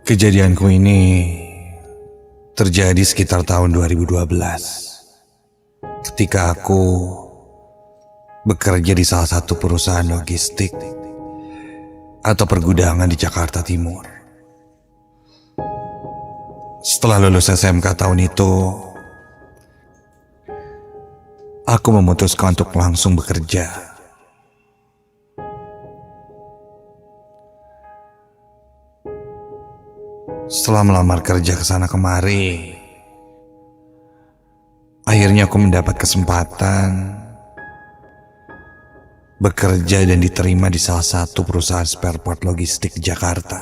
Kejadianku ini terjadi sekitar tahun 2012 ketika aku bekerja di salah satu perusahaan logistik atau pergudangan di Jakarta Timur. Setelah lulus SMK tahun itu, aku memutuskan untuk langsung bekerja. Setelah melamar kerja kesana kemari, akhirnya aku mendapat kesempatan bekerja dan diterima di salah satu perusahaan spare part logistik di Jakarta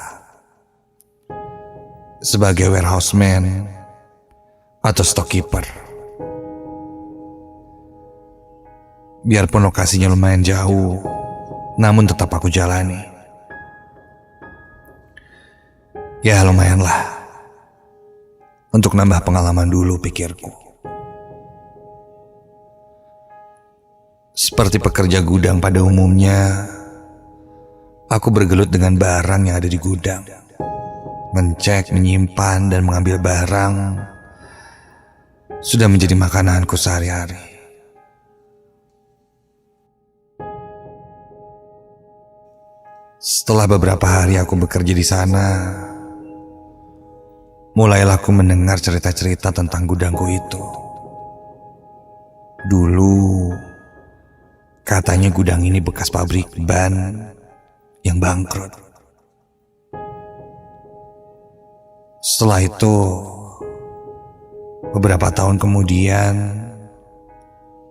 sebagai warehouseman atau stockkeeper. Biarpun lokasinya lumayan jauh, namun tetap aku jalani. Ya lumayanlah, untuk nambah pengalaman dulu pikirku. Seperti pekerja gudang pada umumnya, aku bergelut dengan barang yang ada di gudang. Mencek, menyimpan, dan mengambil barang sudah menjadi makananku sehari-hari. Setelah beberapa hari aku bekerja di sana, mulailah aku mendengar cerita-cerita tentang gudangku itu. Dulu, katanya gudang ini bekas pabrik ban yang bangkrut. Setelah itu, beberapa tahun kemudian,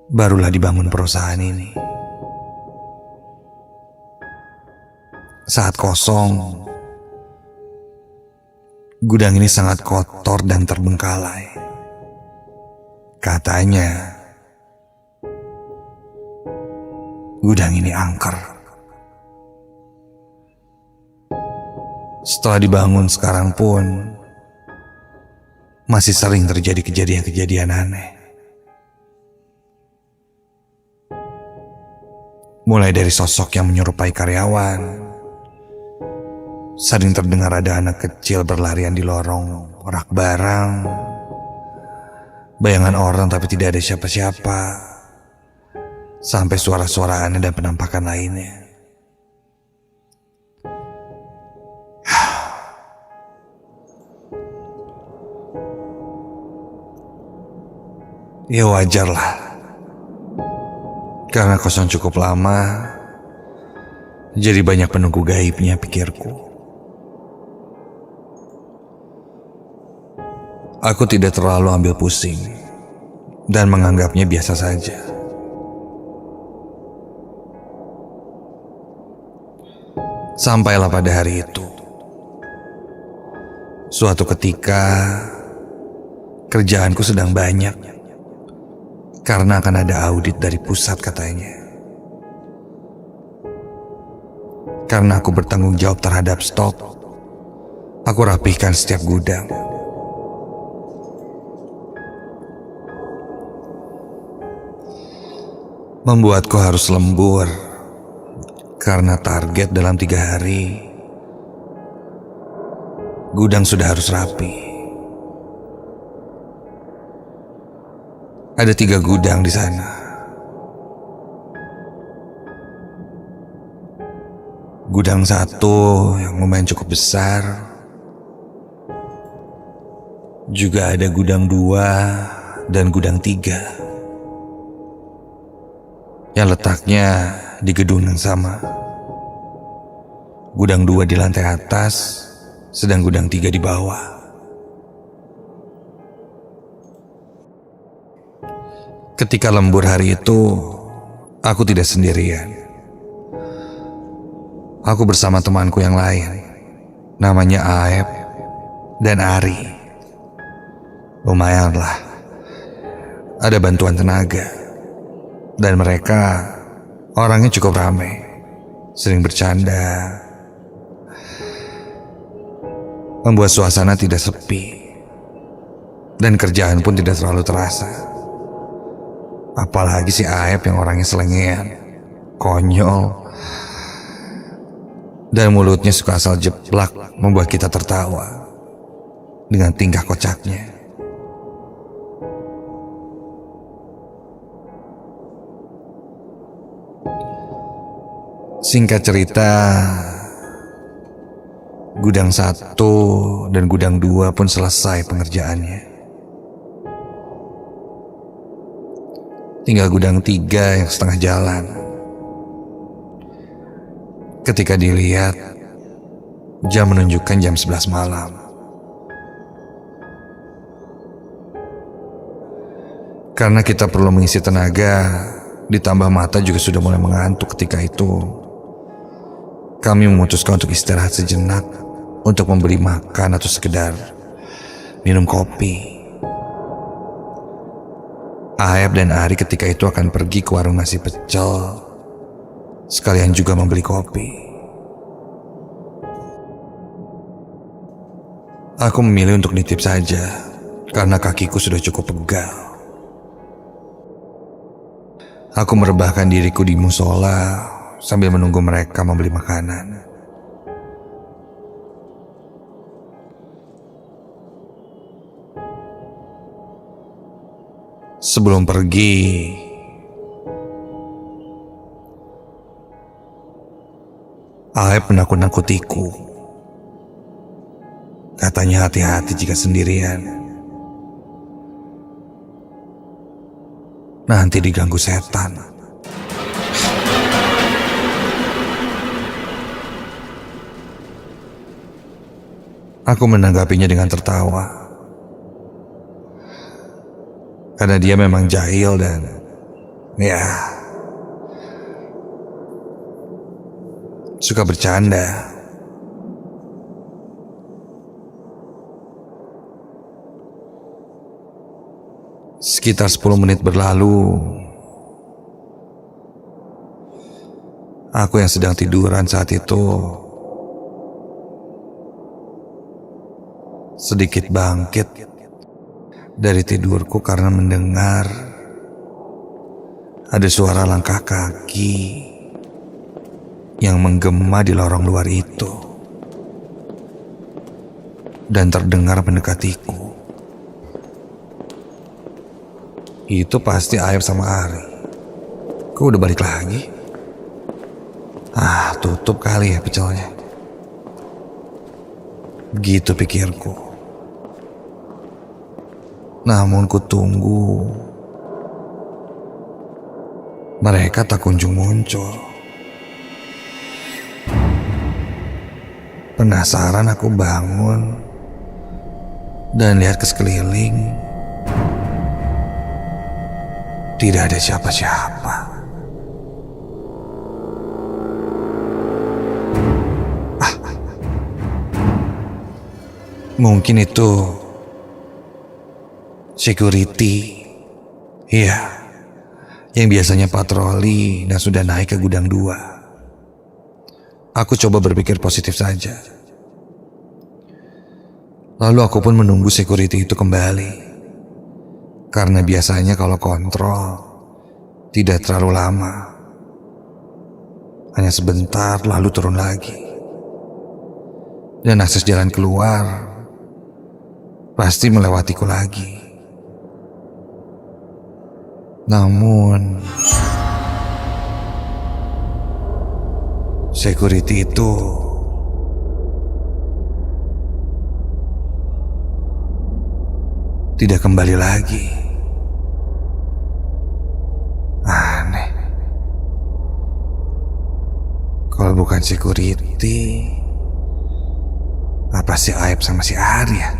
barulah dibangun perusahaan ini. Saat kosong, gudang ini sangat kotor dan terbengkalai. Katanya, gudang ini angker. Setelah dibangun sekarang pun, masih sering terjadi kejadian-kejadian aneh. Mulai dari sosok yang menyerupai karyawan, sering terdengar ada anak kecil berlarian di lorong rak barang, bayangan orang tapi tidak ada siapa-siapa, sampai suara-suara aneh dan penampakan lainnya. Ya wajarlah, karena kosong cukup lama, jadi banyak penunggu gaibnya pikirku. Aku tidak terlalu ambil pusing dan menganggapnya biasa saja. Sampailah pada hari itu. Suatu ketika, kerjaanku sedang banyak karena akan ada audit dari pusat katanya. Karena aku bertanggung jawab terhadap stok, aku rapihkan setiap gudang. Membuatku harus lembur karena target dalam 3 hari gudang sudah harus rapi. Ada 3 gudang di sana. Gudang 1 yang lumayan cukup besar, juga ada gudang 2 dan gudang 3 yang letaknya di gedung yang sama. Gudang 2 di lantai atas, sedang gudang 3 di bawah. Ketika lembur hari itu, aku tidak sendirian. Aku bersama temanku yang lain, namanya Aep dan Ari. Lumayanlah, ada bantuan tenaga. Dan mereka orangnya cukup ramai, sering bercanda, membuat suasana tidak sepi, dan kerjaan pun tidak terlalu terasa. Apalagi si Aep yang orangnya selengean, konyol, dan mulutnya suka asal jeplak membuat kita tertawa. dengan tingkah kocaknya. Singkat cerita, gudang 1 dan gudang 2 pun selesai pengerjaannya. Tinggal gudang 3 yang setengah jalan. Ketika dilihat, jam menunjukkan jam 11 malam. Karena kita perlu mengisi tenaga, ditambah mata juga sudah mulai mengantuk ketika itu, kami memutuskan untuk istirahat sejenak untuk membeli makan atau sekedar minum kopi. Aep dan Ari ketika itu akan pergi ke warung nasi pecel, sekalian juga membeli kopi. Aku memilih untuk nitip saja, karena kakiku sudah cukup pegal. Aku merebahkan diriku di musola sambil menunggu mereka membeli makanan. Sebelum pergi, Aep menakut-nakutiku. Katanya hati-hati jika sendirian. Nanti diganggu setan. Aku menanggapinya dengan tertawa. Karena dia memang jahil dan suka bercanda. Sekitar 10 menit berlalu, aku yang sedang tiduran saat itu sedikit bangkit dari tidurku karena mendengar ada suara langkah kaki yang menggema di lorong luar itu dan terdengar mendekatiku. Itu pasti Aep sama Ari. Kok udah balik lagi? Tutup kali ya pecelnya. Begitu pikirku. Namun ku tunggu, mereka tak kunjung muncul. Penasaran aku bangun dan lihat ke sekeliling. Tidak ada siapa-siapa. Mungkin itu security, iya, yang biasanya patroli dan sudah naik ke gudang 2. Aku coba berpikir positif saja. Lalu aku pun menunggu security itu kembali. Karena biasanya kalau kontrol tidak terlalu lama, hanya sebentar lalu turun lagi. Dan akses jalan keluar pasti melewatiku lagi. Namun security itu tidak kembali lagi. Aneh. Kalau bukan security, apa si Aep sama si Ari ya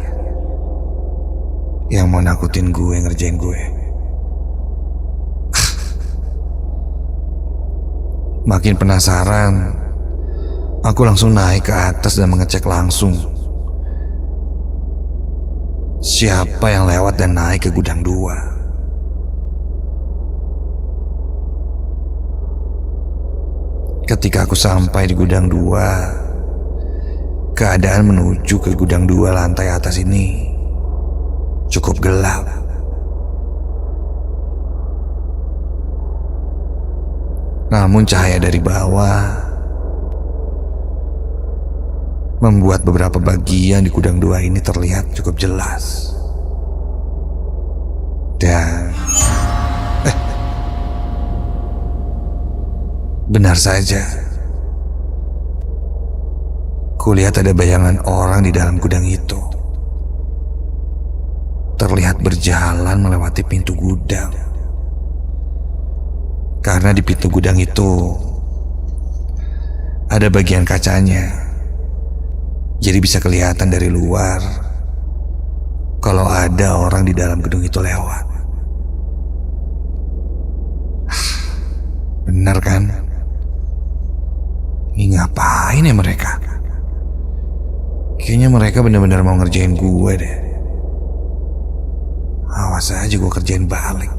yang mau nakutin gue, ngerjain gue? Makin penasaran, aku langsung naik ke atas dan mengecek langsung siapa yang lewat dan naik ke gudang 2. Ketika aku sampai di gudang 2, keadaan menuju ke gudang 2 lantai atas ini cukup gelap. Namun cahaya dari bawah membuat beberapa bagian di gudang 2 ini terlihat cukup jelas. Dan benar saja, kulihat ada bayangan orang di dalam gudang itu. Terlihat berjalan melewati pintu gudang. Karena di pintu gudang itu ada bagian kacanya, jadi bisa kelihatan dari luar kalau ada orang di dalam gedung itu lewat. Benar kan? Ini ngapain ya mereka? Kayaknya mereka benar-benar mau ngerjain gue deh. Awas aja gue kerjain balik.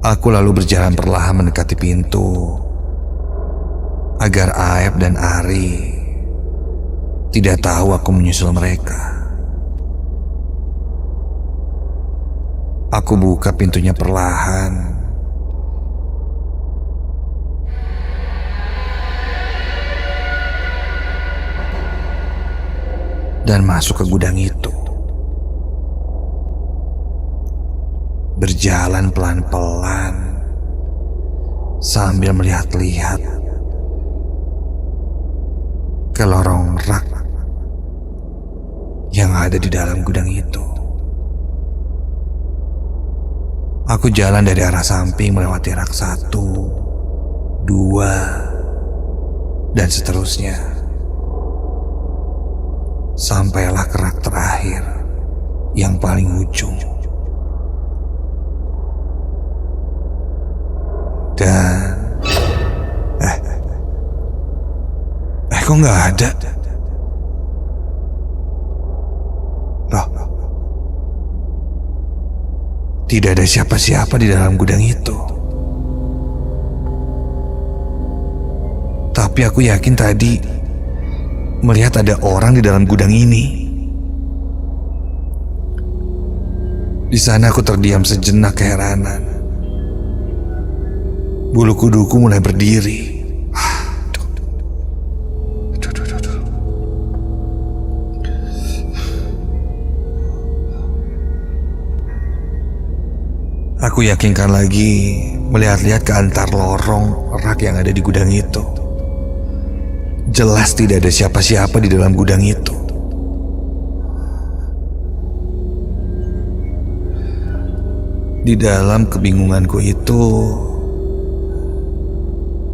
Aku lalu berjalan perlahan mendekati pintu agar Aep dan Ari tidak tahu aku menyusul mereka. Aku buka pintunya perlahan. Dan masuk ke gudang itu. Berjalan pelan-pelan sambil melihat-lihat ke lorong rak yang ada di dalam gudang itu. Aku jalan dari arah samping melewati rak 1, 2, dan seterusnya. Sampailah ke rak terakhir yang paling ujung. Dan kok nggak ada? Loh, tidak ada siapa-siapa di dalam gudang itu. Tapi aku yakin tadi melihat ada orang di dalam gudang ini. Di sana aku terdiam sejenak keheranan. Bulu kuduku mulai berdiri. Aku yakinkan lagi melihat-lihat ke antar lorong rak yang ada di gudang itu. Jelas tidak ada siapa-siapa di dalam gudang itu. Di dalam kebingunganku itu,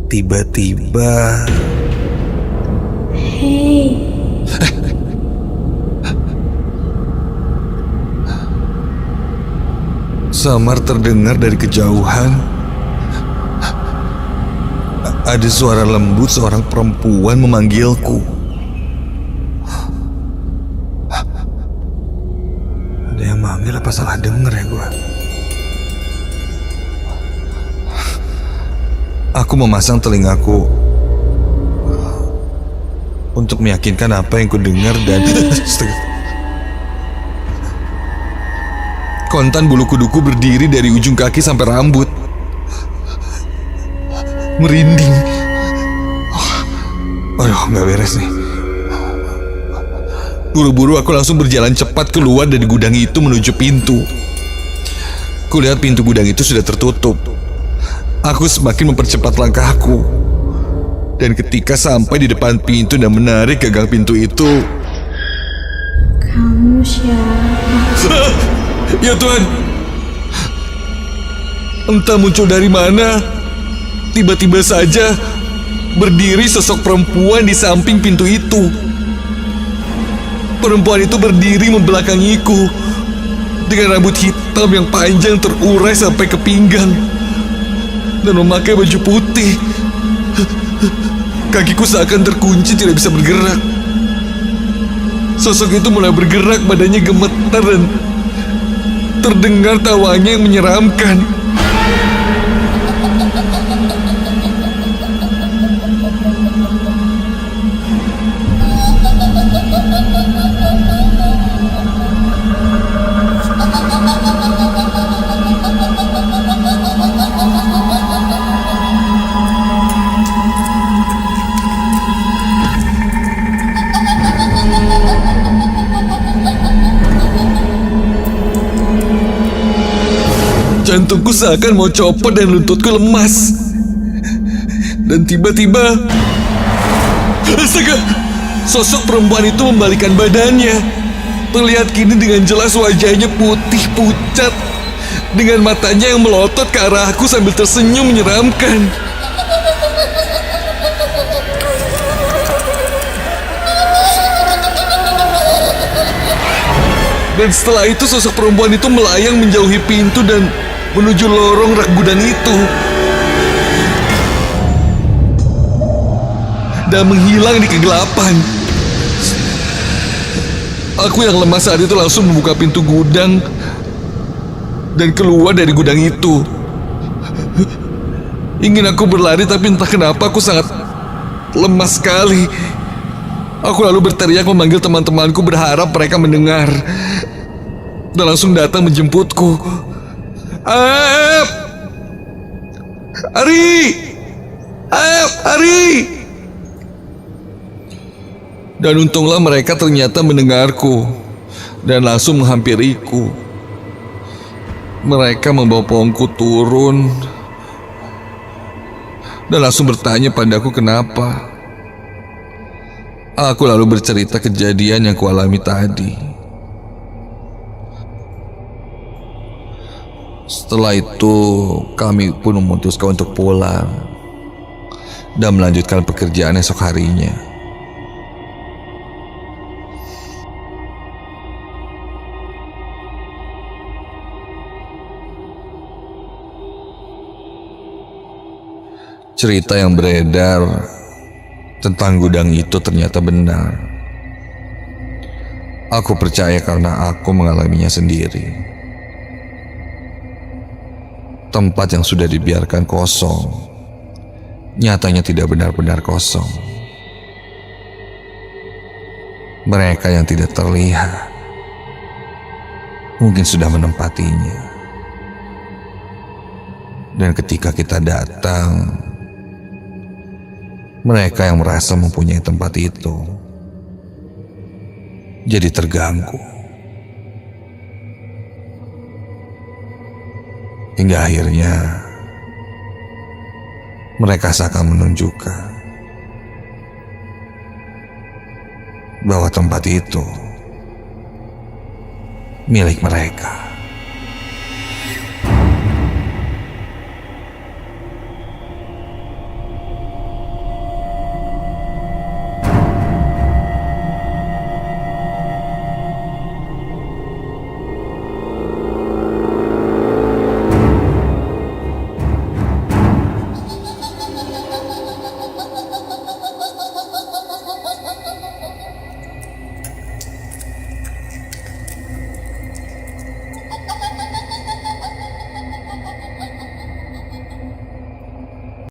tiba-tiba Hei. samar terdengar dari kejauhan. Ada suara lembut seorang perempuan memanggilku. Ada yang manggil apa salah denger ya gue? Aku memasang telingaku untuk meyakinkan apa yang kudengar dan kontan bulu kuduku berdiri dari ujung kaki sampai rambut. Merinding. Aduh, gak beres nih. Buru-buru aku langsung berjalan cepat keluar dari gudang itu menuju pintu. Kulihat pintu gudang itu sudah tertutup. Aku semakin mempercepat langkahku. Dan ketika sampai di depan pintu dan menarik gagang pintu itu, Kamu siapa? ya Tuhan, entah muncul dari mana, tiba-tiba saja berdiri sosok perempuan di samping pintu itu. Perempuan itu berdiri membelakangiku dengan rambut hitam yang panjang terurai sampai ke pinggang dan memakai baju putih. Kakiku seakan terkunci, tidak bisa bergerak. Sosok itu mulai bergerak, badannya gemetar dan terdengar tawanya yang menyeramkan. Jantungku seakan mau copot dan lututku lemas. Dan tiba-tiba, astaga, sosok perempuan itu membalikkan badannya. Terlihat kini dengan jelas wajahnya putih pucat, dengan matanya yang melotot ke arahku sambil tersenyum menyeramkan. Dan setelah itu sosok perempuan itu melayang menjauhi pintu dan menuju lorong rak gudang itu. Dan menghilang di kegelapan. Aku yang lemah saat itu langsung membuka pintu gudang dan keluar dari gudang itu. Ingin aku berlari tapi entah kenapa aku sangat lemah sekali. Aku lalu berteriak memanggil teman-temanku berharap mereka mendengar. Dan langsung datang menjemputku. Aep! Ari! Aep! Ari! Dan untunglah mereka ternyata mendengarku dan langsung menghampiriku. Mereka membawa pohonku turun dan langsung bertanya padaku kenapa. Aku lalu bercerita kejadian yang kualami tadi. Setelah itu kami pun memutuskan untuk pulang dan melanjutkan pekerjaan esok harinya. Cerita yang beredar tentang gudang itu ternyata benar. Aku percaya karena aku mengalaminya sendiri. Tempat yang sudah dibiarkan kosong, nyatanya tidak benar-benar kosong. Mereka yang tidak terlihat mungkin sudah menempatinya. Dan ketika kita datang, mereka yang merasa mempunyai tempat itu jadi terganggu. Hingga akhirnya mereka seakan menunjukkan bahwa tempat itu milik mereka.